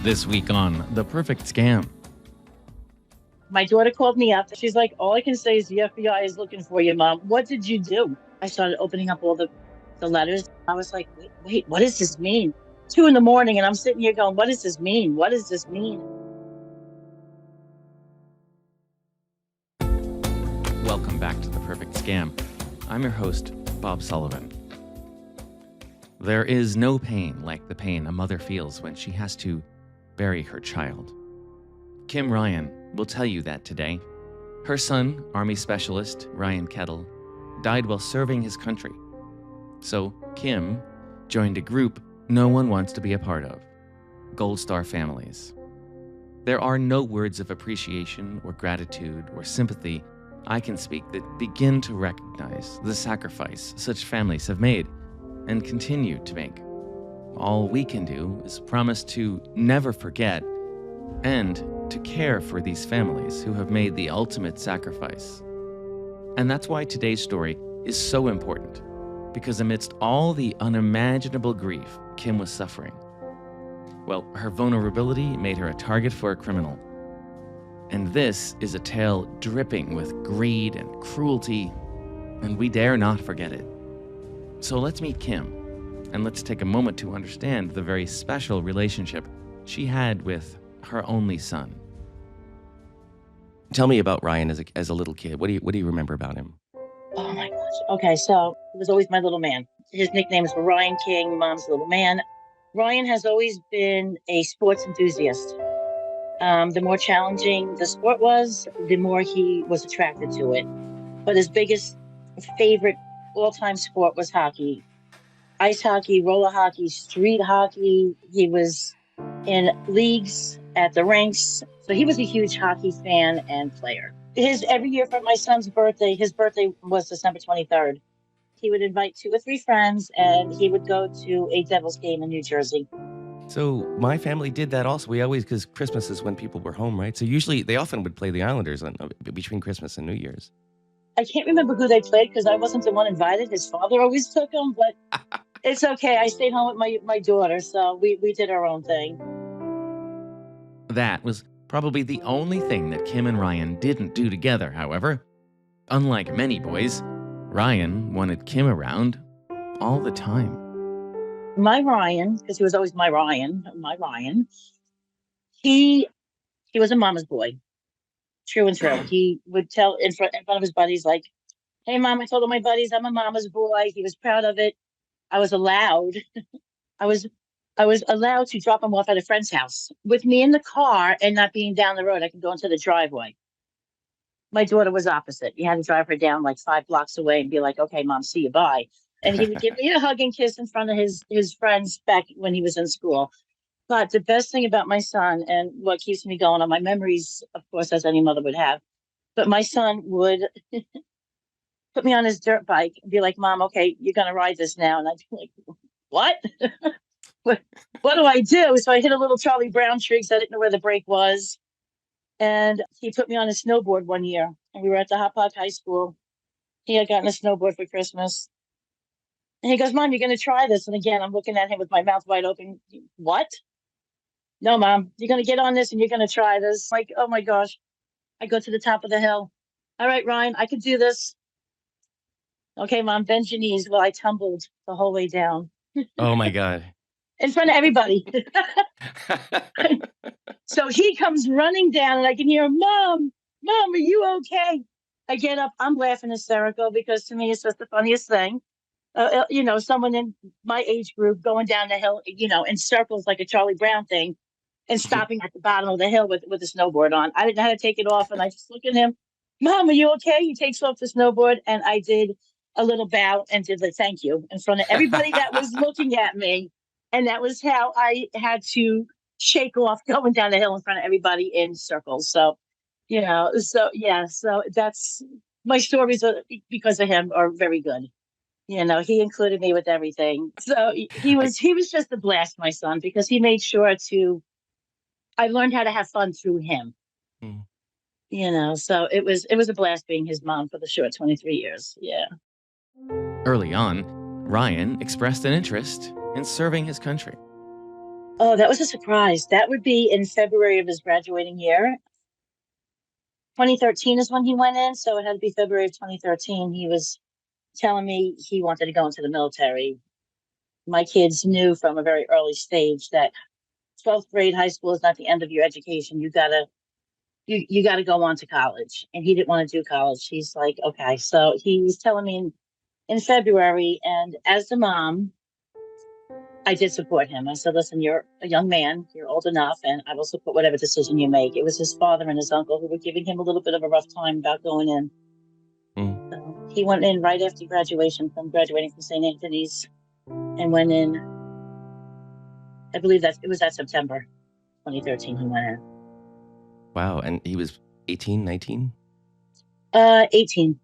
This week on The Perfect Scam. My daughter called me up. She's like, all I can say is the FBI is looking for you, Mom. What did you do? I started opening up all the letters. I was like, wait, what does this mean? 2 a.m, and I'm sitting here going, what does this mean? What does this mean? Welcome back to The Perfect Scam. I'm your host, Bob Sullivan. There is no pain like the pain a mother feels when she has to bury her child. Kim Ryan will tell you that today. Her son, Army Specialist Ryan Kettle, died while serving his country. So Kim joined a group no one wants to be a part of, Gold Star Families. There are no words of appreciation or gratitude or sympathy I can speak that begin to recognize the sacrifice such families have made and continue to make. All we can do is promise to never forget and to care for these families who have made the ultimate sacrifice. And that's why today's story is so important, because amidst all the unimaginable grief Kim was suffering, well, her vulnerability made her a target for a criminal. And this is a tale dripping with greed and cruelty, and we dare not forget it. So let's meet Kim, and let's take a moment to understand the very special relationship she had with her only son. Tell me about Ryan as a little kid. What do you remember about him? Oh my gosh. Okay, so he was always my little man. His nicknames were Ryan King, Mom's little man. Ryan has always been a sports enthusiast. The more challenging the sport was, the more he was attracted to it. But his biggest favorite all-time sport was hockey. Ice hockey, roller hockey, street hockey. He was in leagues at the rinks. So he was a huge hockey fan and player. Every year for my son's birthday, his birthday was December 23rd. He would invite 2 or 3 friends and he would go to a Devils game in New Jersey. So my family did that also. We always, because Christmas is when people were home, right? So usually they often would play the Islanders between Christmas and New Year's. I can't remember who they played because I wasn't the one invited. His father always took them, but it's okay. I stayed home with my daughter, so we did our own thing. That was probably the only thing that Kim and Ryan didn't do together, however. Unlike many boys, Ryan wanted Kim around all the time. My Ryan, because he was always my Ryan, he was a mama's boy, true and true. He would tell in front of his buddies, like, hey, Mom, I told all my buddies I'm a mama's boy. He was proud of it. I was allowed to drop him off at a friend's house with me in the car and not being down the road. I could go into the driveway. My daughter was opposite. You had to drive her down like 5 blocks away and be like, okay, Mom, see you, bye. And he would give me a hug and kiss in front of his friends back when he was in school. But the best thing about my son and what keeps me going on my memories, of course, as any mother would have, but my son would put me on his dirt bike and be like, Mom, okay, you're going to ride this now. And I'd be like, what? what do I do? So I hit a little Charlie Brown tree because I didn't know where the brake was. And he put me on a snowboard one year. And we were at the Hot Pot High School. He had gotten a snowboard for Christmas. And he goes, Mom, you're going to try this. And again, I'm looking at him with my mouth wide open. What? No, Mom, you're going to get on this and you're going to try this. Like, oh my gosh. I go to the top of the hill. All right, Ryan, I can do this. Okay, Mom, bend your knees. Well, I tumbled the whole way down. Oh my God. In front of everybody. So he comes running down and I can hear, Mom, are you okay? I get up. I'm laughing hysterical because to me, it's just the funniest thing. Someone in my age group going down the hill, in circles like a Charlie Brown thing and stopping at the bottom of the hill with a snowboard on. I didn't know how to take it off. And I just look at him, Mom, are you okay? He takes off the snowboard. And I did a little bow and did the thank you in front of everybody that was looking at me. And that was how I had to shake off going down the hill in front of everybody in circles. So, so that's my stories because of him are very good. He included me with everything. So he was just a blast, my son, because he made sure I learned how to have fun through him. So it was a blast being his mom for the short 23 years. Yeah. Early on, Ryan expressed an interest in serving his country. Oh, that was a surprise. That would be in February of his graduating year. 2013 is when he went in, so it had to be February of 2013. He was telling me he wanted to go into the military. My kids knew from a very early stage that 12th grade high school is not the end of your education. You gotta go on to college. And he didn't want to do college. He's like, okay. So he was telling me in February, and as the mom, I did support him. I said, listen, you're a young man, you're old enough, and I will support whatever decision you make. It was his father and his uncle who were giving him a little bit of a rough time about going in. So he went in right after graduating from St. Anthony's, and went in, I believe that it was that September 2013 he went in. Wow. And he was 18, 19? 18.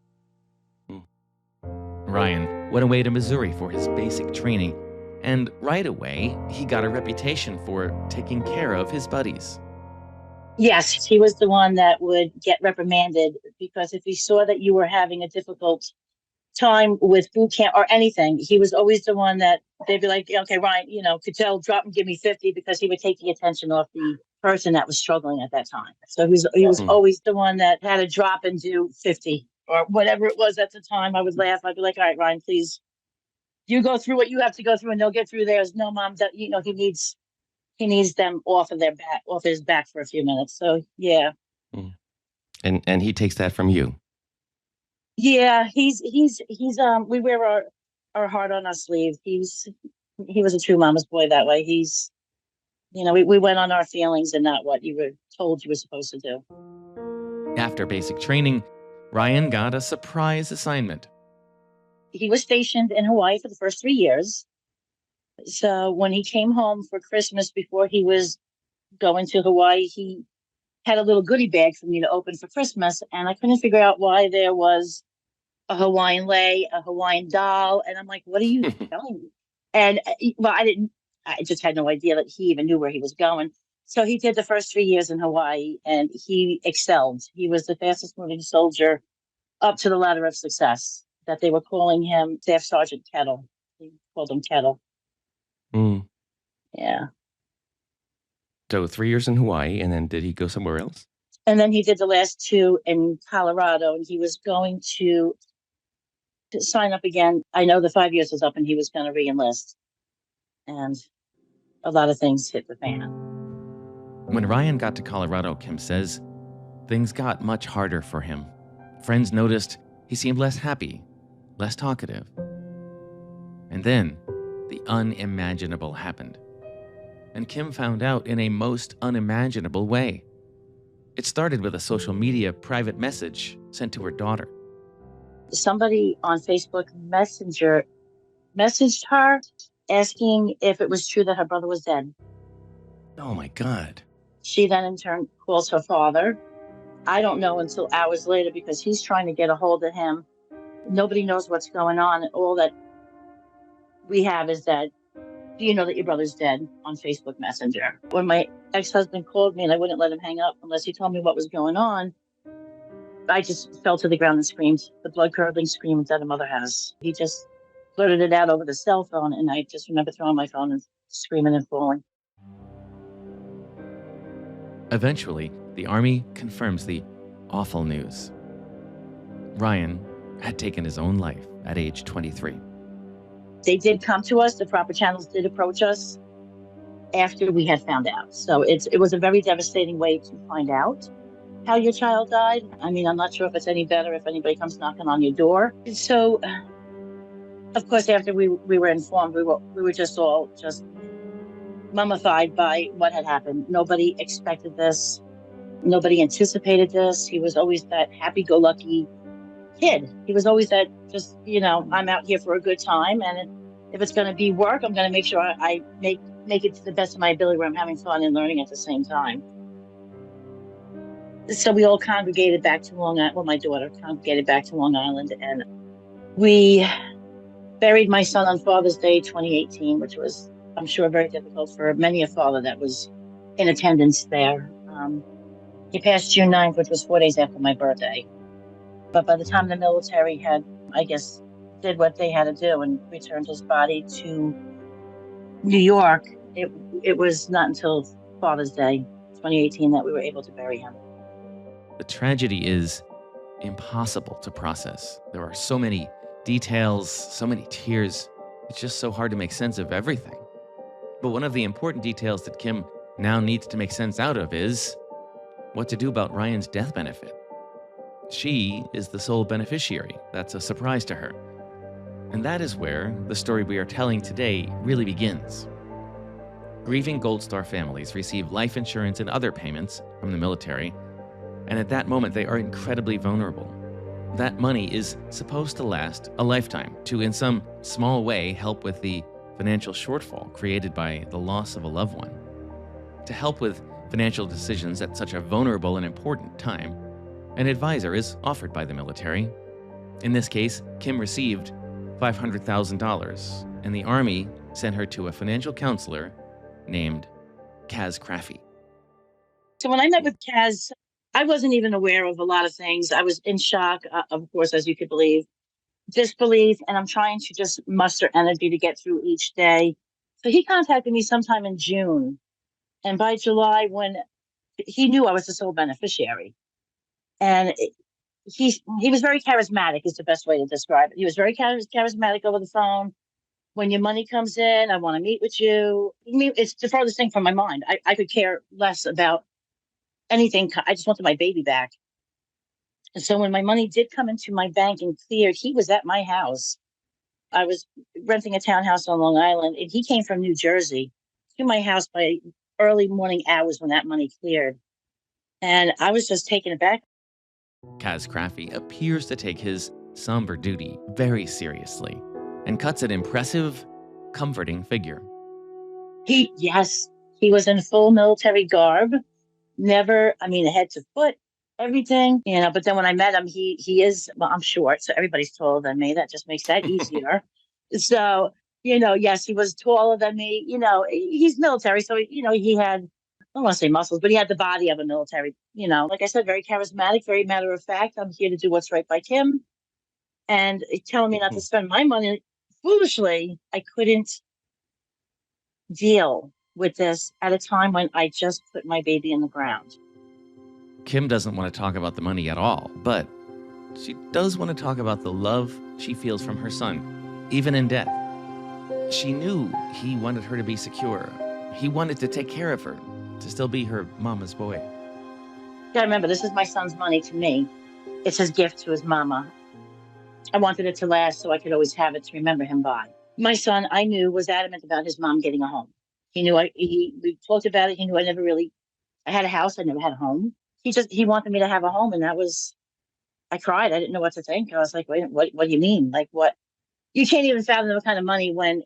Ryan went away to Missouri for his basic training, and right away, he got a reputation for taking care of his buddies. Yes, he was the one that would get reprimanded because if he saw that you were having a difficult time with boot camp or anything, he was always the one that they'd be like, okay, Ryan, could tell, drop and give me 50, because he would take the attention off the person that was struggling at that time. So he was always the one that had to drop and do 50 or whatever it was at the time. I would laugh. I'd be like, all right, Ryan, please, you go through what you have to go through and they'll get through theirs. No, Mom, that, he needs them off his back for a few minutes. So yeah. And he takes that from you. Yeah, he's we wear our heart on our sleeve. He was a true mama's boy that way. We went on our feelings and not what you were told you were supposed to do. After basic training, Ryan got a surprise assignment. He was stationed in Hawaii for the first 3 years. So when he came home for Christmas, before he was going to Hawaii, he had a little goodie bag for me to open for Christmas. And I couldn't figure out why there was a Hawaiian lei, a Hawaiian doll. And I'm like, what are you telling me? And I just had no idea that he even knew where he was going. So he did the first 3 years in Hawaii and he excelled. He was the fastest moving soldier up to the ladder of success, that they were calling him Staff Sergeant Kettle. He called him Kettle. Yeah. So 3 years in Hawaii, and then did he go somewhere else? And then he did the last 2 in Colorado, and he was going to sign up again. I know the 5 years was up and he was going to re-enlist. And a lot of things hit the fan. When Ryan got to Colorado, Kim says, things got much harder for him. Friends noticed he seemed less happy, less talkative. And then the unimaginable happened. And Kim found out in a most unimaginable way. It started with a social media private message sent to her daughter. Somebody on Facebook Messenger messaged her asking if it was true that her brother was dead. Oh my God. She then in turn calls her father. I don't know until hours later because he's trying to get a hold of him. Nobody knows what's going on. All that we have is that, do you know that your brother's dead, on Facebook Messenger? When my ex-husband called me and I wouldn't let him hang up unless he told me what was going on, I just fell to the ground and screamed, the blood-curdling scream that a mother has. He just blurted it out over the cell phone, and I just remember throwing my phone and screaming and falling. Eventually, the Army confirms the awful news. Ryan had taken his own life at age 23. They did come to us. The proper channels did approach us after we had found out. So it was a very devastating way to find out how your child died. I mean, I'm not sure if it's any better if anybody comes knocking on your door. So, of course, after we were informed, we were just all mummified by what had happened. Nobody expected this. Nobody anticipated this. He was always that happy-go-lucky kid. He was always that just, I'm out here for a good time. And if it's going to be work, I'm going to make sure I make it to the best of my ability where I'm having fun and learning at the same time. So we all congregated back to Long Island. Well, my daughter congregated back to Long Island. And we buried my son on Father's Day 2018, which was, I'm sure, very difficult for many a father that was in attendance there. He passed June 9th, which was 4 days after my birthday. But by the time the military had, I guess, did what they had to do and returned his body to New York, It was not until Father's Day, 2018, that we were able to bury him. The tragedy is impossible to process. There are so many details, so many tears. It's just so hard to make sense of everything. But one of the important details that Kim now needs to make sense out of is what to do about Ryan's death benefit. She is the sole beneficiary. That's a surprise to her. And that is where the story we are telling today really begins. Grieving Gold Star families receive life insurance and other payments from the military, and at that moment they are incredibly vulnerable. That money is supposed to last a lifetime to, in some small way, help with the financial shortfall created by the loss of a loved one. To help with financial decisions at such a vulnerable and important time, an advisor is offered by the military. In this case, Kim received $500,000, and the Army sent her to a financial counselor named Caz Craffy. So when I met with Caz, I wasn't even aware of a lot of things. I was in shock, of course, as you could believe, disbelief, and I'm trying to just muster energy to get through each day. So he contacted me sometime in June, and by July, when he knew I was the sole beneficiary, and he was very charismatic is the best way to describe it. He was very charismatic over the phone. When your money comes in, I want to meet with you. I mean, it's the farthest thing from my mind. I could care less about anything. I just wanted my baby back. And so when my money did come into my bank and cleared, he was at my house. I was renting a townhouse on Long Island, and he came from New Jersey to my house by early morning hours when that money cleared. And I was just taken aback. Caz Craffy appears to take his somber duty very seriously and cuts an impressive, comforting figure. He was in full military garb, head to foot, everything, but then when I met him, he is, well, I'm short, so everybody's taller than me. That just makes that easier. So, yes, he was taller than me. He's military, so, he had, I don't want to say muscles, but he had the body of a military, like I said, very charismatic, very matter of fact. I'm here to do what's right by Kim. And telling me not to spend my money. Foolishly, I couldn't deal with this at a time when I just put my baby in the ground. Kim doesn't want to talk about the money at all, but she does want to talk about the love she feels from her son, even in death. She knew he wanted her to be secure. He wanted to take care of her, to still be her mama's boy. You gotta remember, this is my son's money to me. It's his gift to his mama. I wanted it to last so I could always have it to remember him by. My son, I knew, was adamant about his mom getting a home. He knew we talked about it. He knew I had a house. I never had a home. He wanted me to have a home. And I cried. I didn't know what to think. I was like, wait, what do you mean? Like what? You can't even fathom what kind of money when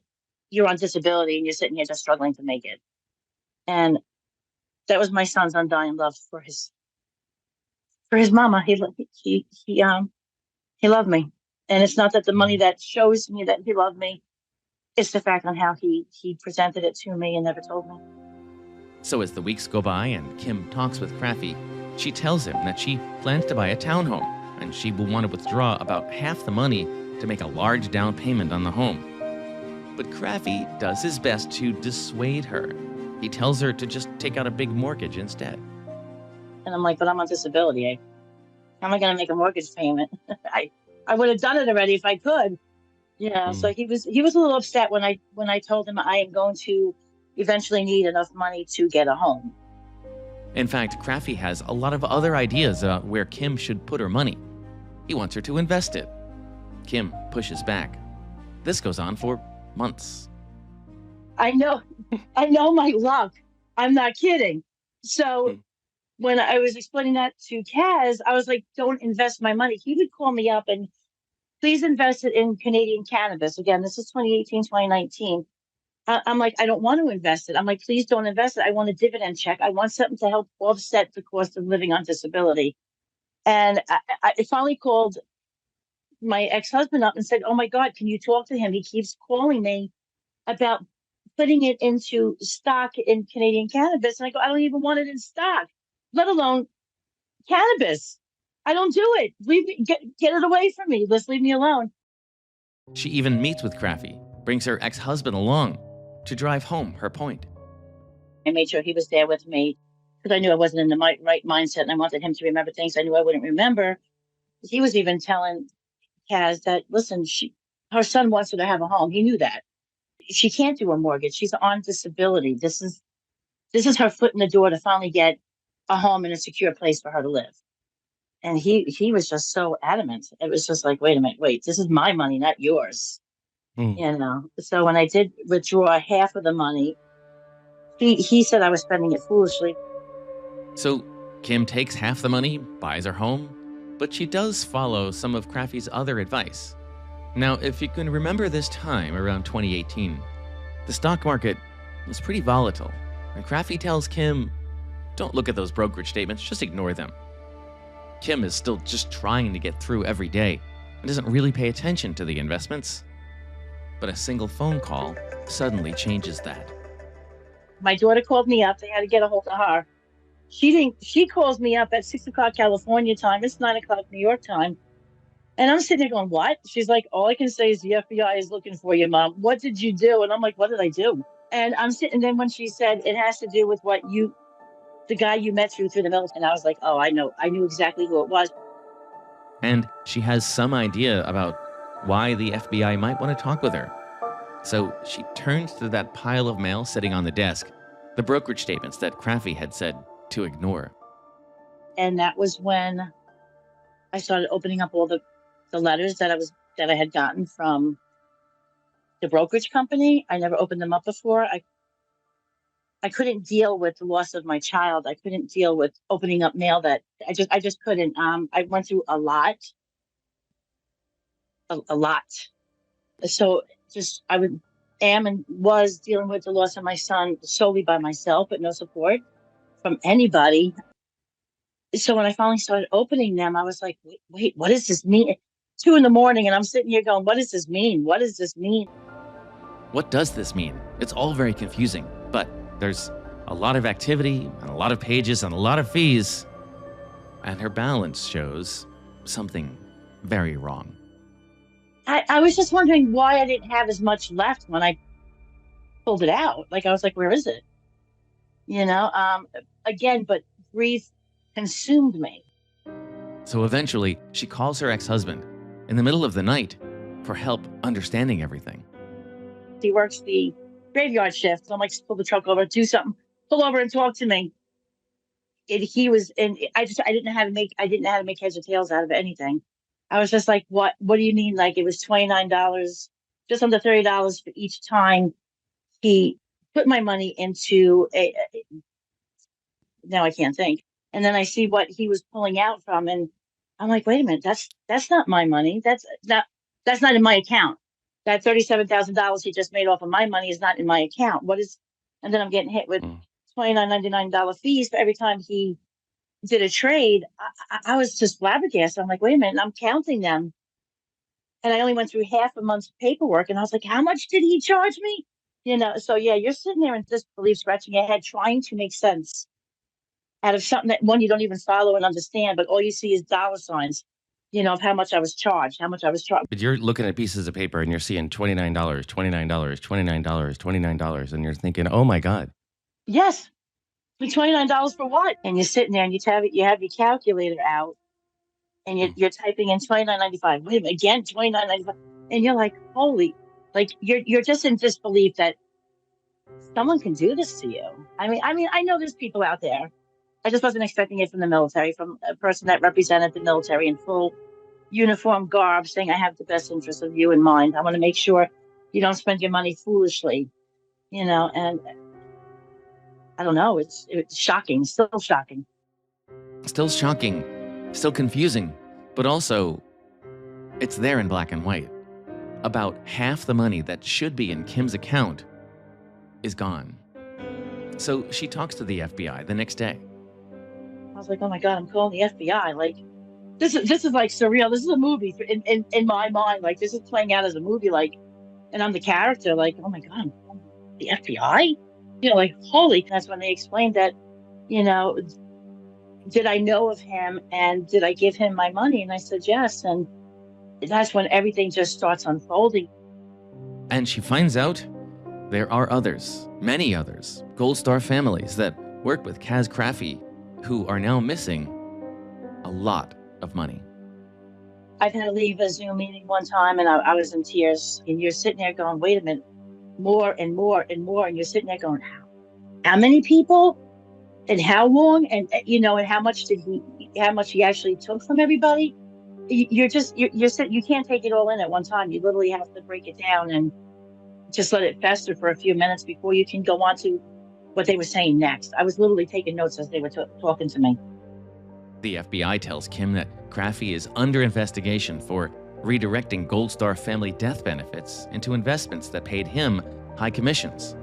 you're on disability and you're sitting here just struggling to make it. And that was my son's undying love for his mama. He loved me. And it's not that the money that shows me that he loved me, it's the fact on how he presented it to me and never told me. So as the weeks go by and Kim talks with Crafy, she tells him that she plans to buy a townhome and she will want to withdraw about half the money to make a large down payment on the home. But Crafy does his best to dissuade her. He tells her to just take out a big mortgage instead. And I'm like, but I'm on disability. How am I going to make a mortgage payment? I would have done it already if I could. So he was a little upset when I told him I am going to eventually need enough money to get a home. In fact, Crafy has a lot of other ideas where Kim should put her money. He wants her to invest it. Kim pushes back. This goes on for months. I know my luck. I'm not kidding. So when I was explaining that to Caz, I was like, don't invest my money. He would call me up and please invest it in Canadian cannabis. Again, this is 2018, 2019. I'm like, I don't want to invest it. I'm like, please don't invest it. I want a dividend check. I want something to help offset the cost of living on disability. And I finally called my ex-husband up and said, oh my God, can you talk to him? He keeps calling me about putting it into stock in Canadian cannabis. And I go, I don't even want it in stock, let alone cannabis. I don't do it. Get it away from me. Let's leave me alone. She even meets with Crafy, brings her ex-husband along to drive home her point. I made sure he was there with me because I knew I wasn't in the right mindset and I wanted him to remember things I knew I wouldn't remember. He was even telling Caz that, listen, her son wants her to have a home. He knew that. She can't do a mortgage. She's on disability. This is her foot in the door to finally get a home and a secure place for her to live. And he was just so adamant. It was just like, wait a minute, this is my money, not yours. So when I did withdraw half of the money, he said I was spending it foolishly. So Kim takes half the money, buys her home, but she does follow some of Craffy's other advice. Now, if you can remember this time around 2018, the stock market was pretty volatile, and Crafy tells Kim, don't look at those brokerage statements, just ignore them. Kim is still just trying to get through every day and doesn't really pay attention to the investments. But a single phone call suddenly changes that. My daughter called me up. They had to get a hold of her. She calls me up at 6 o'clock California time. It's 9 o'clock New York time. And I'm sitting there going, what? She's like, all I can say is the FBI is looking for you, Mom. What did you do? And I'm like, what did I do? And I'm sitting there when she said, it has to do with the guy you met through the military. And I was like, oh, I know. I knew exactly who it was. And she has some idea about why the FBI might want to talk with her. So she turns to that pile of mail sitting on the desk, the brokerage statements that Crafy had said to ignore. And that was when I started opening up all the letters that I had gotten from the brokerage company. I never opened them up before. I couldn't deal with the loss of my child. I couldn't deal with opening up mail that I just couldn't. I went through a lot. So am and was dealing with the loss of my son solely by myself, but no support from anybody. So when I finally started opening them, I was like, wait, what does this mean? 2 a.m, and I'm sitting here going, what does this mean? What does this mean? What does this mean? It's all very confusing, but there's a lot of activity and a lot of pages and a lot of fees. And her balance shows something very wrong. I was just wondering why I didn't have as much left when I pulled it out. Like, I was like, where is it? Again, but grief consumed me. So eventually, she calls her ex-husband in the middle of the night for help understanding everything. He works the graveyard shift. So I'm like, pull the truck over, do something, pull over and talk to me. I didn't know how to make heads or tails out of anything. I was just like, what do you mean? Like, it was $29, just under $30 for each time he put my money into now I can't think. And then I see what he was pulling out from, and I'm like, wait a minute, that's not my money. That's not in my account. That $37,000 he just made off of my money is not in my account. And then I'm getting hit with $29.99 fees for every time he did a trade. I was just flabbergasted. I'm like, wait a minute, I'm counting them. And I only went through half a month's paperwork, and I was like, how much did he charge me? So yeah, you're sitting there in disbelief, scratching your head, trying to make sense out of something that, one, you don't even follow and understand, but all you see is dollar signs, of how much I was charged. But you're looking at pieces of paper and you're seeing $29, $29, $29, $29, and you're thinking, oh my God. Yes. $29 for what? And you're sitting there and you have your calculator out and you're typing in $29.95. Wait a minute, again, $29.95. And you're like, holy, like you're just in disbelief that someone can do this to you. I mean, I know there's people out there. I just wasn't expecting it from the military, from a person that represented the military in full uniform garb, saying, I have the best interest of you in mind. I want to make sure you don't spend your money foolishly, and I don't know. It's shocking. Still shocking. Still shocking. Still confusing. But also, it's there in black and white. About half the money that should be in Kim's account is gone. So she talks to the FBI the next day. I was like, oh my God, I'm calling the FBI. Like, this is like surreal. This is a movie in my mind. Like, this is playing out as a movie. Like, and I'm the character. Like, oh my God, I'm calling the FBI. Like, holy. That's when they explained that, did I know of him and did I give him my money? And I said yes. And that's when everything just starts unfolding. And she finds out There are others, many others, Gold Star families that work with Caz Craffy who are now missing a lot of money. I've had to leave a Zoom meeting one time and I was in tears, and you're sitting there going, wait a minute, more and more and more. And you're sitting there going, how many people and how long? And, and how much he actually took from everybody? You're sitting, you can't take it all in at one time. You literally have to break it down and just let it fester for a few minutes before you can go on to what they were saying next. I was literally taking notes as they were talking to me. The FBI tells Kim that Crafy is under investigation for redirecting Gold Star family death benefits into investments that paid him high commissions.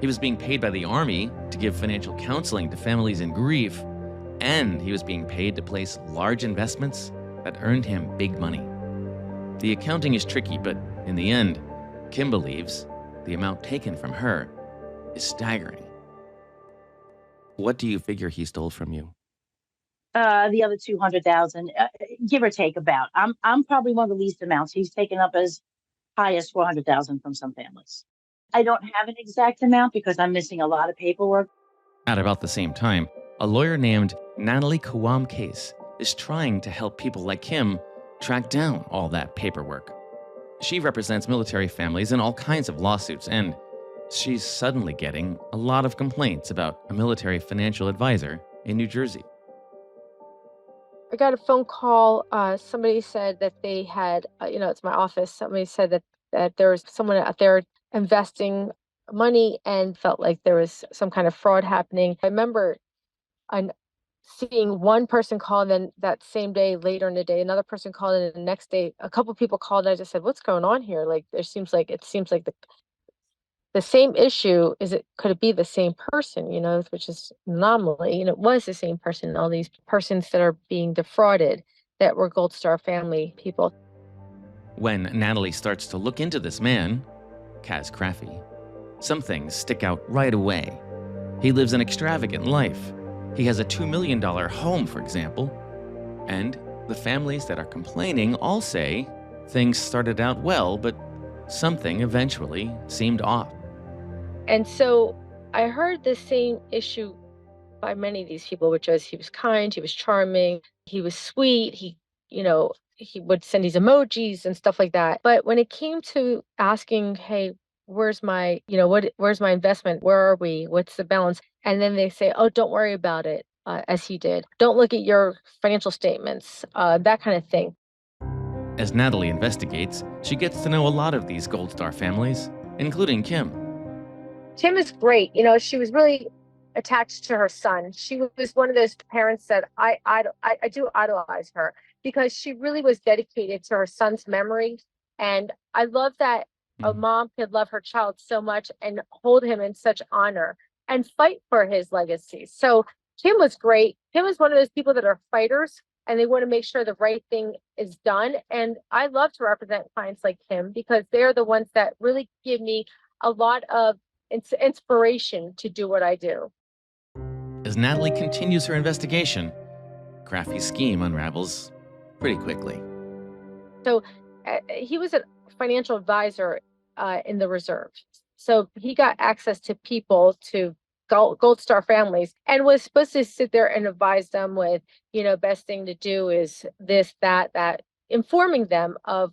He was being paid by the Army to give financial counseling to families in grief, and he was being paid to place large investments that earned him big money. The accounting is tricky, but in the end, Kim believes the amount taken from her is staggering. What do you figure he stole from you? The other 200,000, give or take about. I'm probably one of the least amounts. He's taken up as high as 400,000 from some families. I don't have an exact amount because I'm missing a lot of paperwork. At about the same time, a lawyer named Natalie Kawam Case is trying to help people like Kim track down all that paperwork. She represents military families in all kinds of lawsuits, and she's suddenly getting a lot of complaints about a military financial advisor in New Jersey. I got a phone call. Somebody said that they had, it's my office. Somebody said that there was someone out there investing money and felt like there was some kind of fraud happening. I remember seeing one person call, and then that same day, later in the day, another person called, and the next day, a couple people called. And I just said, "What's going on here? Like, it seems like the same issue. Could it be the same person? Which is an anomaly. It was the same person. All these persons that are being defrauded that were Gold Star family people." When Natalie starts to look into this man, Caz Craffy, some things stick out right away. He lives an extravagant life. He has a $2 million home, for example. And the families that are complaining all say things started out well, but something eventually seemed off. And so I heard the same issue by many of these people, which was he was kind, he was charming, he was sweet, he would send these emojis and stuff like that. But when it came to asking, hey, where's my investment? Where are we? What's the balance? And then they say, oh, don't worry about it, as he did. Don't look at your financial statements, that kind of thing. As Natalie investigates, she gets to know a lot of these Gold Star families, including Kim. Kim is great. She was really attached to her son. She was one of those parents that I do idolize her because she really was dedicated to her son's memory. And I love that a mom could love her child so much and hold him in such honor and fight for his legacy. So Kim was great. Kim is one of those people that are fighters and they want to make sure the right thing is done. And I love to represent clients like Kim because they're the ones that really give me a lot of inspiration to do what I do. As Natalie continues her investigation, Craffy's scheme unravels pretty quickly. So he was a financial advisor in the reserve. So he got access to people, to Gold Star families, and was supposed to sit there and advise them with, best thing to do is this, that, informing them of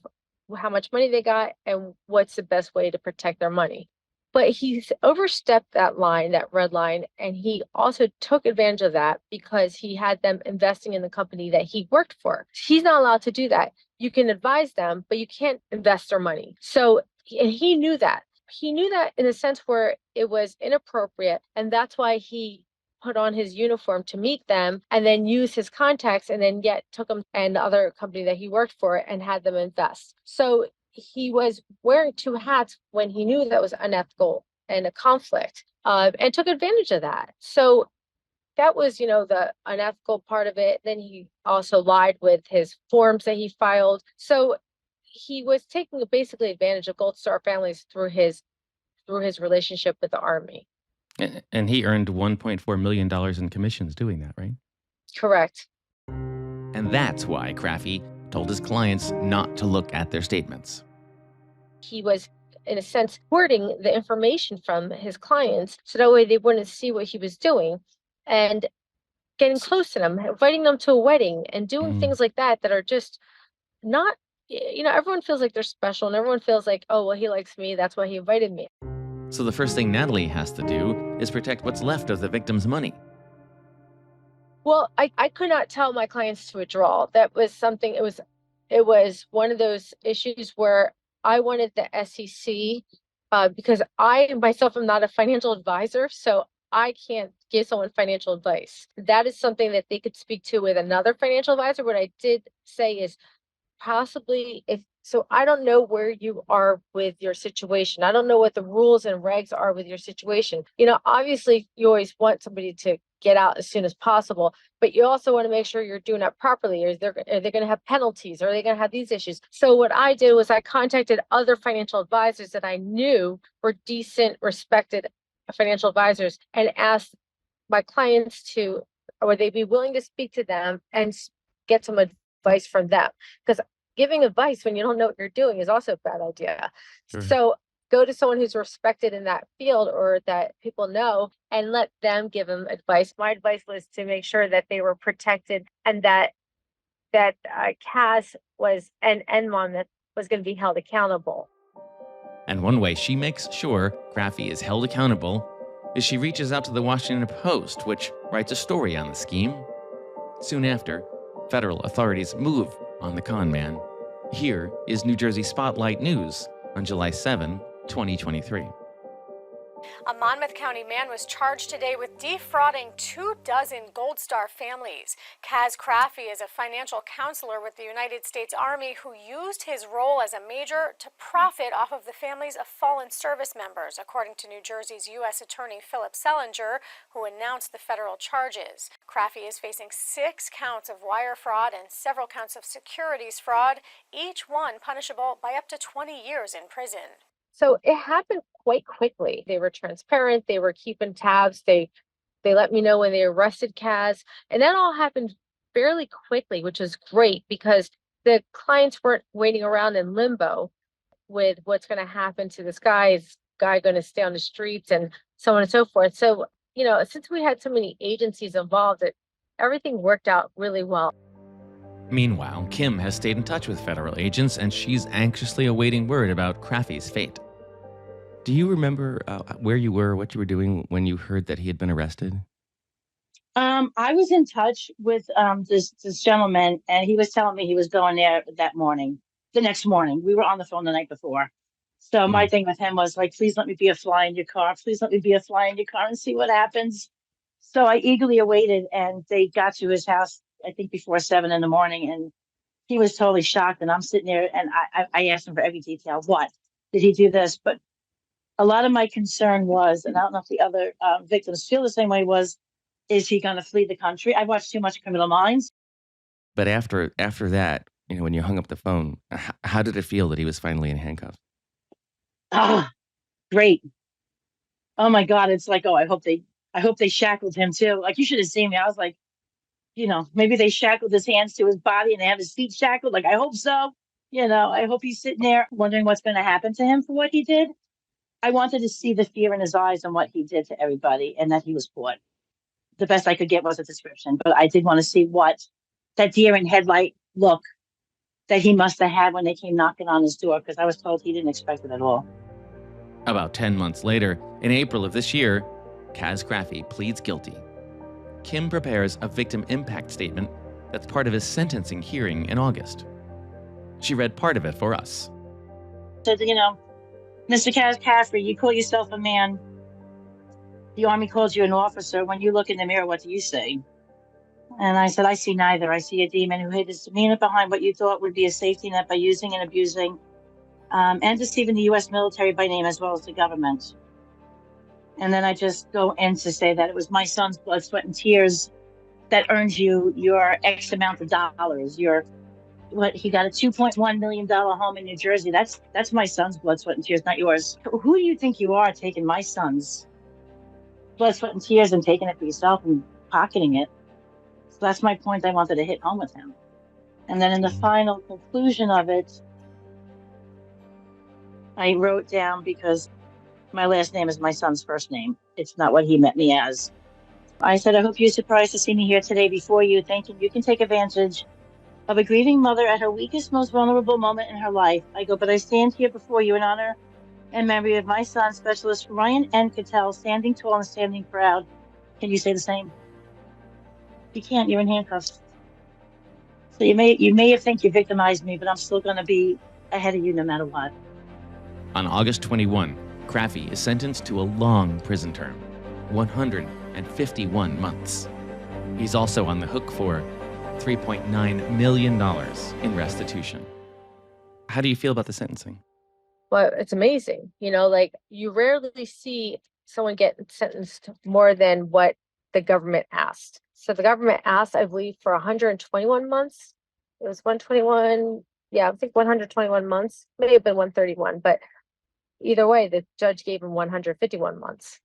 how much money they got and what's the best way to protect their money. But he overstepped that line, that red line, and he also took advantage of that because he had them investing in the company that he worked for. He's not allowed to do that. You can advise them, but you can't invest their money. So, and he knew that. He knew that in a sense where it was inappropriate, and that's why he put on his uniform to meet them and then use his contacts and then yet took them and the other company that he worked for and had them invest. So he was wearing two hats when he knew that was unethical and a conflict, and took advantage of that. So that was, the unethical part of it. Then he also lied with his forms that he filed. So he was taking basically advantage of Gold Star families through his relationship with the Army. And he earned $1.4 million in commissions doing that, right? Correct. And that's why Craffy told his clients not to look at their statements. He was in a sense, hoarding the information from his clients so that way they wouldn't see what he was doing, and getting close to them, inviting them to a wedding, and doing things like that that are just not, everyone feels like they're special, and everyone feels like, oh, well, he likes me, that's why he invited me. So the first thing Natalie has to do is protect what's left of the victim's money. Well, I could not tell my clients to withdraw. That was something, it was one of those issues where I wanted the SEC, because I myself am not a financial advisor, so I can't give someone financial advice. That is something that they could speak to with another financial advisor. What I did say is possibly so I don't know where you are with your situation. I don't know what the rules and regs are with your situation. Obviously you always want somebody to get out as soon as possible, but you also want to make sure you're doing that properly. Are they going to have penalties? Are they going to have these issues? So what I did was I contacted other financial advisors that I knew were decent, respected financial advisors, and asked my clients would they be willing to speak to them and get some advice from them? Because giving advice when you don't know what you're doing is also a bad idea. Sure. So go to someone who's respected in that field or that people know and let them give them advice. My advice was to make sure that they were protected and that Caz was and Mom that was going to be held accountable. And one way she makes sure Crafy is held accountable is she reaches out to the Washington Post, which writes a story on the scheme. Soon after, federal authorities move on the con man. Here is New Jersey Spotlight News on July 7, 2023. A Monmouth County man was charged today with defrauding 24 Gold Star families. Caz Craffy is a financial counselor with the United States Army who used his role as a major to profit off of the families of fallen service members, according to New Jersey's U.S. Attorney Philip Selinger, who announced the federal charges. Crafy is facing 6 counts of wire fraud and several counts of securities fraud, each one punishable by up to 20 years in prison. So it happened quite quickly. They were transparent. They were keeping tabs. They let me know when they arrested Caz. And that all happened fairly quickly, which is great because the clients weren't waiting around in limbo with what's going to happen to this guy. Is guy going to stay on the streets and so on and so forth. So, since we had so many agencies involved, everything worked out really well. Meanwhile, Kim has stayed in touch with federal agents, and she's anxiously awaiting word about Crafy's fate. Do you remember where you were, what you were doing when you heard that he had been arrested? I was in touch with this gentleman, and he was telling me he was going there the next morning. We were on the phone the night before. So my thing with him was like, please let me be a fly in your car. Please let me be a fly in your car and see what happens. So I eagerly awaited, and they got to his house, I think before 7 a.m, and he was totally shocked. And I'm sitting there, and I asked him for every detail. What did he do this? But a lot of my concern was, and I don't know if the other victims feel the same way, is he going to flee the country? I watched too much Criminal Minds. But after that, when you hung up the phone, how did it feel that he was finally in handcuffs? Ah, great. Oh my God. It's like, I hope they shackled him too. Like, you should have seen me. I was like, maybe they shackled his hands to his body and they have his feet shackled. Like, I hope so. I hope he's sitting there wondering what's going to happen to him for what he did. I wanted to see the fear in his eyes and what he did to everybody and that he was caught. The best I could get was a description, but I did want to see what that deer in headlight look that he must have had when they came knocking on his door, because I was told he didn't expect it at all. About 10 months later, in April of this year, Caz Craffy pleads guilty. Kim prepares a victim impact statement that's part of his sentencing hearing in August. She read part of it for us. Said, Mr. Caz Craffy, you call yourself a man. The Army calls you an officer. When you look in the mirror, what do you say? And I said, I see neither. I see a demon who hid his demeanor behind what you thought would be a safety net by using and abusing and deceiving the U.S. military by name as well as the government. And then I just go in to say that it was my son's blood, sweat, and tears that earned you your X amount of dollars. He got a $2.1 million home in New Jersey. That's my son's blood, sweat, and tears, not yours. Who do you think you are, taking my son's blood, sweat, and tears and taking it for yourself and pocketing it? So that's my point I wanted to hit home with him. And then in the final conclusion of it, I wrote down because my last name is my son's first name. It's not what he met me as. I said, I hope you're surprised to see me here today before you, thinking you can take advantage of a grieving mother at her weakest, most vulnerable moment in her life. I go, but I stand here before you in honor and memory of my son, Specialist Ryan Kettle, standing tall and standing proud. Can you say the same? You can't. You're in handcuffs. So you may think you victimized me, but I'm still going to be ahead of you no matter what. On August 21, Crafy is sentenced to a long prison term, 151 months. He's also on the hook for $3.9 million in restitution. How do you feel about the sentencing? Well, it's amazing. Like you rarely see someone get sentenced more than what the government asked. So the government asked, I believe, for 121 months. It was 121. Yeah, I think 121 months. May have been 131, but either way, the judge gave him 151 months.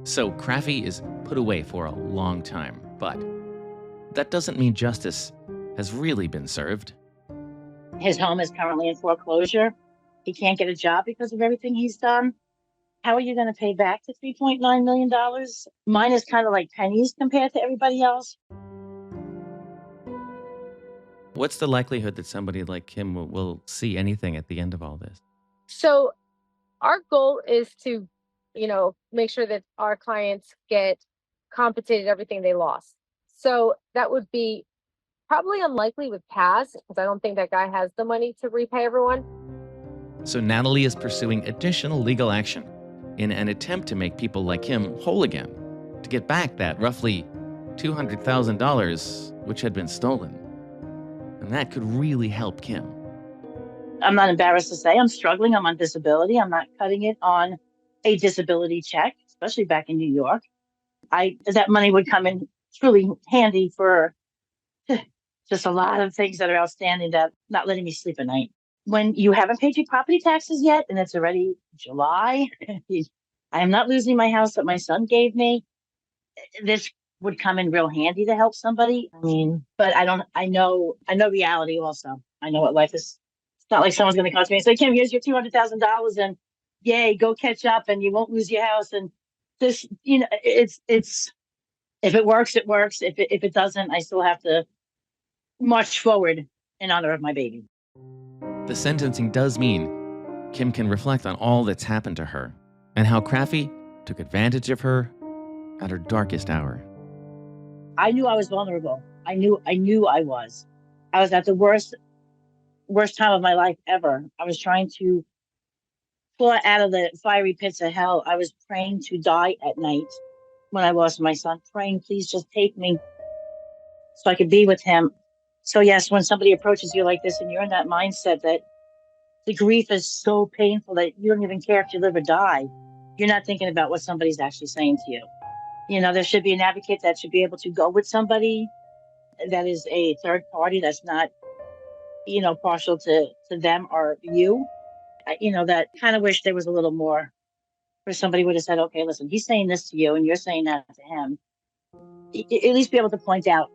So Crafy is put away for a long time, but that doesn't mean justice has really been served. His home is currently in foreclosure. He can't get a job because of everything he's done. How are you going to pay back the $3.9 million? Mine is kind of like pennies compared to everybody else. What's the likelihood that somebody like him will see anything at the end of all this? So our goal is to, make sure that our clients get compensated everything they lost. So that would be probably unlikely with Caz, because I don't think that guy has the money to repay everyone. So Natalie is pursuing additional legal action in an attempt to make people like him whole again, to get back that roughly $200,000 which had been stolen. And that could really help Kim. I'm not embarrassed to say I'm struggling. I'm on disability. I'm not cutting it on a disability check, especially back in New York. That money would come in truly handy for just a lot of things that are outstanding that not letting me sleep at night. When you haven't paid your property taxes yet, and it's already July, I am not losing my house that my son gave me. This would come in real handy to help somebody. But I know reality also. I know what life is. It's not like someone's going to come to me and say, Kim, here's your $200,000 and yay, go catch up and you won't lose your house. And this, it's, if it works, it works. If it doesn't, I still have to march forward in honor of my baby. The sentencing does mean Kim can reflect on all that's happened to her and how Crafy took advantage of her at her darkest hour. I knew I was vulnerable. I knew I was. I was at the worst time of my life ever. I was trying to claw out of the fiery pits of hell. I was praying to die at night when I lost my son, praying, please just take me so I could be with him. So yes, when somebody approaches you like this and you're in that mindset that the grief is so painful that you don't even care if you live or die, you're not thinking about what somebody's actually saying to you. There should be an advocate that should be able to go with somebody that is a third party that's not, partial to them or you. That kind of wish there was a little more where somebody would have said, okay, listen, he's saying this to you and you're saying that to him. At least be able to point out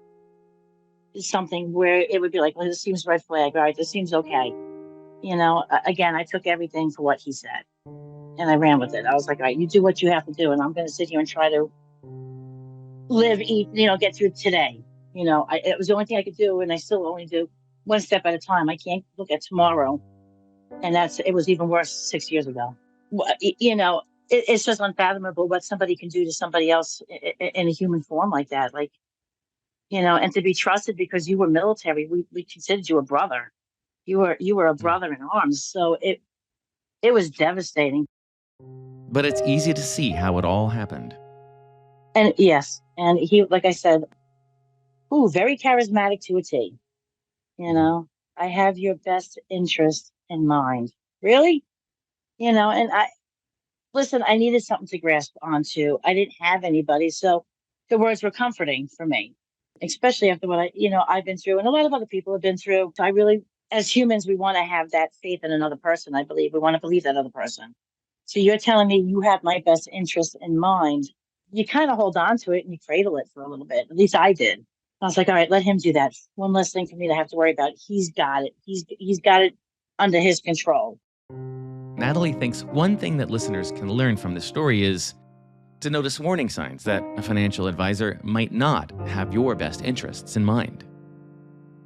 something where it would be like, well, this seems red flag. All right, this seems okay. Again, I took everything for what he said and I ran with it. I was like, all right, you do what you have to do. And I'm going to sit here and try to live, eat, get through today. It was the only thing I could do. And I still only do one step at a time. I can't look at tomorrow. And it was even worse 6 years ago. It's just unfathomable what somebody can do to somebody else in a human form like that. Like, and to be trusted because you were military, we considered you a brother. You were a brother in arms. So it was devastating. But it's easy to see how it all happened. And yes, and he, like I said, very charismatic to a T. I have your best interest in mind. Really? And I needed something to grasp onto. I didn't have anybody. So the words were comforting for me, especially after what I've been through and a lot of other people have been through. So I really, as humans, we want to have that faith in another person. I believe we want to believe that other person. So you're telling me you have my best interest in mind. You kind of hold on to it and you cradle it for a little bit. At least I did. I was like, all right, let him do that. One less thing for me to have to worry about. He's got it. He's got it under his control. Natalie thinks one thing that listeners can learn from this story is to notice warning signs that a financial advisor might not have your best interests in mind.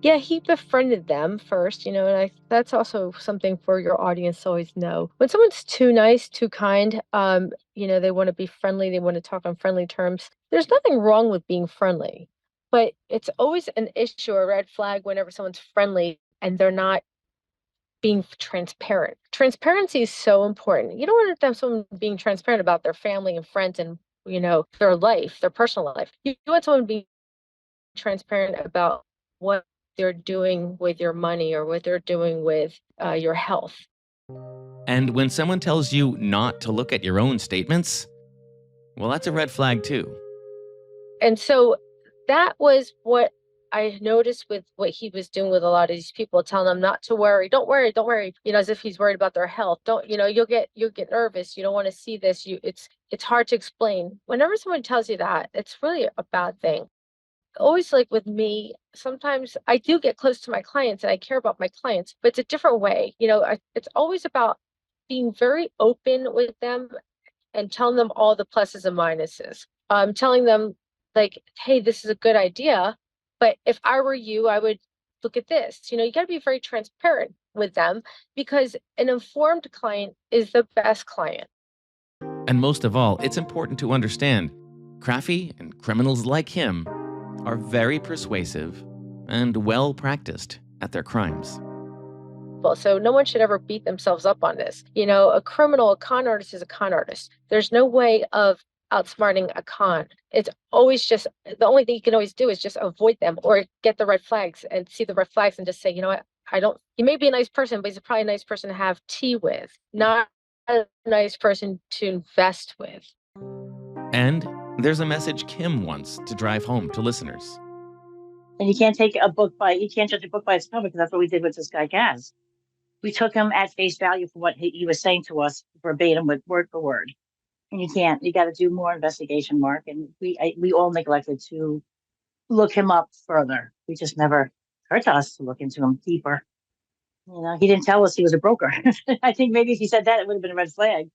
Yeah, he befriended them first, and that's also something for your audience to always know. When someone's too nice, too kind, they want to be friendly, they want to talk on friendly terms. There's nothing wrong with being friendly, but it's always an issue, a red flag whenever someone's friendly and they're not being transparent. Transparency is so important. You don't want to have someone being transparent about their family and friends and, their life, their personal life. You want someone being transparent about what they're doing with your money or what they're doing with your health. And when someone tells you not to look at your own statements, well, that's a red flag too. And so that was what I noticed with what he was doing with a lot of these people, telling them not to worry, don't worry, as if he's worried about their health. Don't, you'll get nervous. You don't want to see this. It's hard to explain. Whenever someone tells you that, it's really a bad thing. Always, like with me, sometimes I do get close to my clients and I care about my clients, but it's a different way. It's always about being very open with them and telling them all the pluses and minuses. Telling them like, hey, this is a good idea, but if I were you, I would look at this. You got to be very transparent with them because an informed client is the best client. And most of all, it's important to understand Crafy and criminals like him are very persuasive and well practiced at their crimes. So no one should ever beat themselves up on this. A criminal, a con artist is a con artist. There's no way of outsmarting a con. It's always just, the only thing you can always do is just avoid them or get the red flags and see the red flags and just say, what, he may be a nice person, but he's probably a nice person to have tea with, not a nice person to invest with. And there's a message Kim wants to drive home to listeners. And you can't judge a book by its cover, because that's what we did with this guy, Caz. We took him at face value for what he was saying to us verbatim with word for word. And you got to do more investigation, Mark. And we all neglected to look him up further. We just never occurred to us to look into him deeper. He didn't tell us he was a broker. I think maybe if he said that, it would have been a red flag.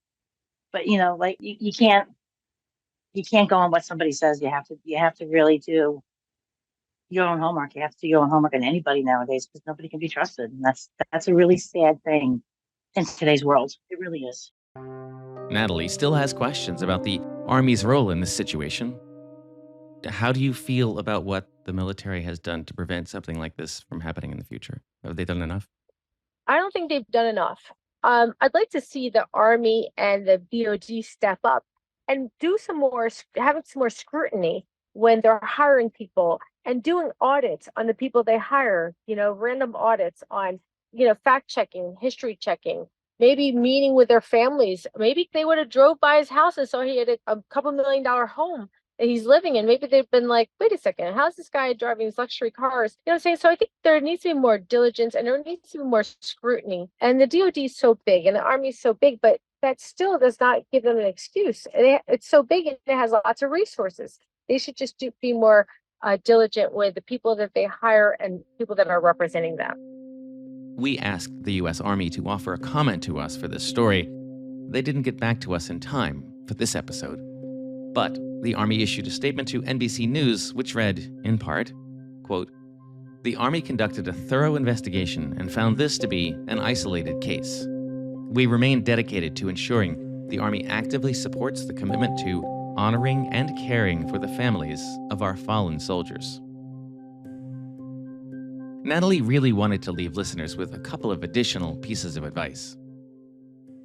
But, you can't go on what somebody says. You have to really do your own homework. You have to do your own homework on anybody nowadays because nobody can be trusted. And that's a really sad thing in today's world. It really is. Natalie still has questions about the Army's role in this situation. How do you feel about what the military has done to prevent something like this from happening in the future? Have they done enough? I don't think they've done enough. I'd like to see the Army and the DoD step up and having some more scrutiny when they're hiring people and doing audits on the people they hire, random audits on, fact checking, history checking, maybe meeting with their families. Maybe they would have drove by his house and saw he had a couple $1 million home that he's living in. Maybe they've been like, wait a second, how's this guy driving these luxury cars? You know what I'm saying? So I think there needs to be more diligence and there needs to be more scrutiny. And the DoD is so big and the Army is so big, but that still does not give them an excuse. It's so big and it has lots of resources. They should just be more diligent with the people that they hire and people that are representing them. We asked the U.S. Army to offer a comment to us for this story. They didn't get back to us in time for this episode. But the Army issued a statement to NBC News, which read, in part, quote, "The Army conducted a thorough investigation and found this to be an isolated case. We remain dedicated to ensuring the Army actively supports the commitment to honoring and caring for the families of our fallen soldiers." Natalie really wanted to leave listeners with a couple of additional pieces of advice.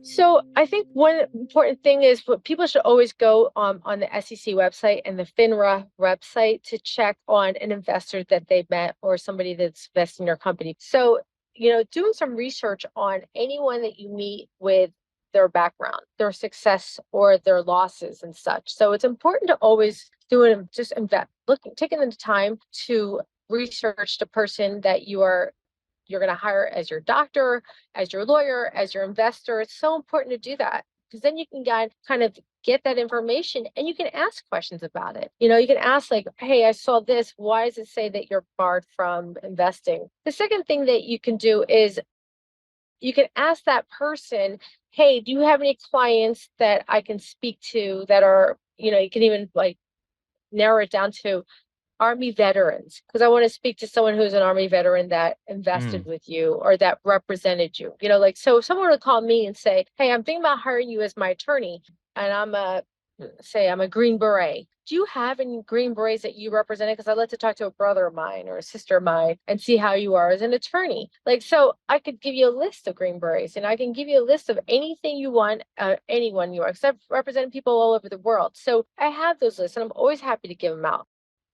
So I think one important thing is what people should always go on the SEC website and the FINRA website to check on an investor that they've met or somebody that's investing in your company. So, doing some research on anyone that you meet with their background, their success or their losses and such. So it's important to always taking the time to research the person that you're going to hire as your doctor, as your lawyer, as your investor. It's so important to do that because then you can kind of get that information and you can ask questions about it. You can ask like, hey, I saw this. Why does it say that you're barred from investing? The second thing that you can do is you can ask that person, hey, do you have any clients that I can speak to that are, you can even like narrow it down to Army veterans, because I want to speak to someone who's an Army veteran that invested with you or that represented you. So if someone would call me and say, hey, I'm thinking about hiring you as my attorney, and I'm a Green Beret. Do you have any Green Berets that you represented? Because I'd like to talk to a brother of mine or a sister of mine and see how you are as an attorney. So I could give you a list of Green Berets, and I can give you a list of anything you want, anyone you want, because I've represented people all over the world. So I have those lists, and I'm always happy to give them out.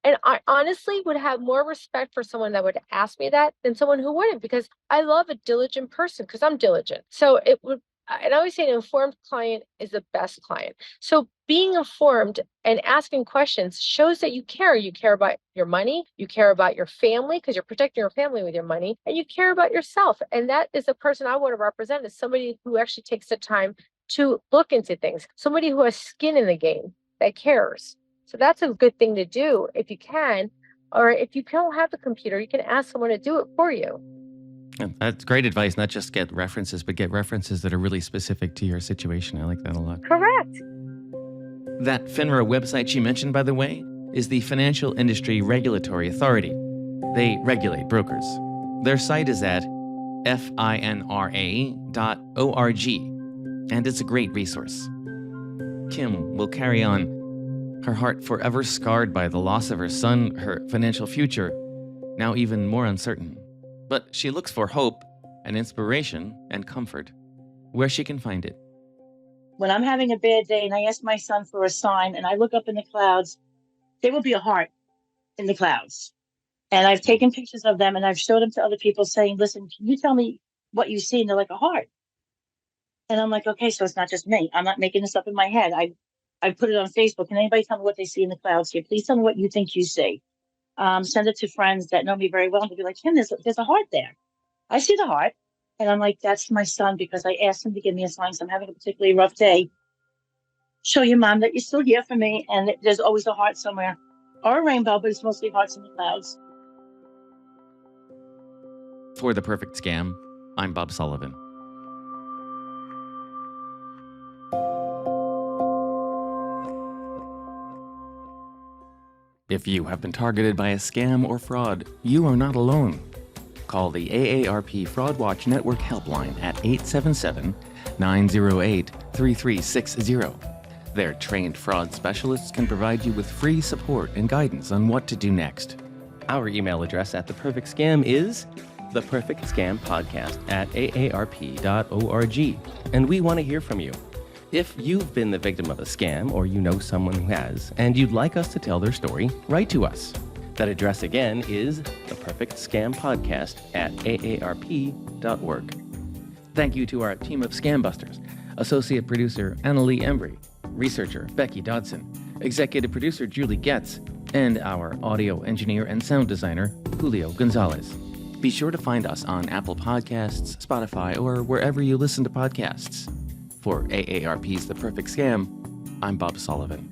And I honestly would have more respect for someone that would ask me that than someone who wouldn't, because I love a diligent person because I'm diligent. So and I always say an informed client is the best client. So being informed and asking questions shows that you care. You care about your money, you care about your family because you're protecting your family with your money, and you care about yourself. And that is the person I want to represent, is somebody who actually takes the time to look into things, somebody who has skin in the game, that cares. So that's a good thing to do if you can, or if you don't have the computer, you can ask someone to do it for you. Yeah, that's great advice. Not just get references, but get references that are really specific to your situation. I like that a lot. Correct. That FINRA website she mentioned, by the way, is the Financial Industry Regulatory Authority. They regulate brokers. Their site is at finra.org, and it's a great resource. Kim will carry on, her heart forever scarred by the loss of her son, her financial future, now even more uncertain. But she looks for hope and inspiration and comfort where she can find it. When I'm having a bad day and I ask my son for a sign and I look up in the clouds, there will be a heart in the clouds. And I've taken pictures of them and I've showed them to other people saying, listen, can you tell me what you see? And they're like, a heart. And I'm like, okay, so it's not just me. I'm not making this up in my head. I put it on Facebook. Can anybody tell me what they see in the clouds here? Please tell me what you think you see. Send it to friends that know me very well. And they'll be like, Kim, there's a heart there. I see the heart. And I'm like, that's my son, because I asked him to give me a sign. So I'm having a particularly rough day. Show your mom that you're still here for me. And there's always a heart somewhere, or a rainbow, but it's mostly hearts in the clouds. For The Perfect Scam, I'm Bob Sullivan. If you have been targeted by a scam or fraud, you are not alone. Call the AARP Fraud Watch Network helpline at 877-908-3360. Their trained fraud specialists can provide you with free support and guidance on what to do next. Our email address at The Perfect Scam is theperfectscampodcast@aarp.org, and we want to hear from you. If you've been the victim of a scam, or you know someone who has, and you'd like us to tell their story, write to us. That address again is theperfectscampodcast@aarp.org. Thank you to our team of Scam Busters, Associate Producer Annalee Embry, Researcher Becky Dodson, Executive Producer Julie Getz, and our audio engineer and sound designer Julio Gonzalez. Be sure to find us on Apple Podcasts, Spotify, or wherever you listen to podcasts. For AARP's The Perfect Scam, I'm Bob Sullivan.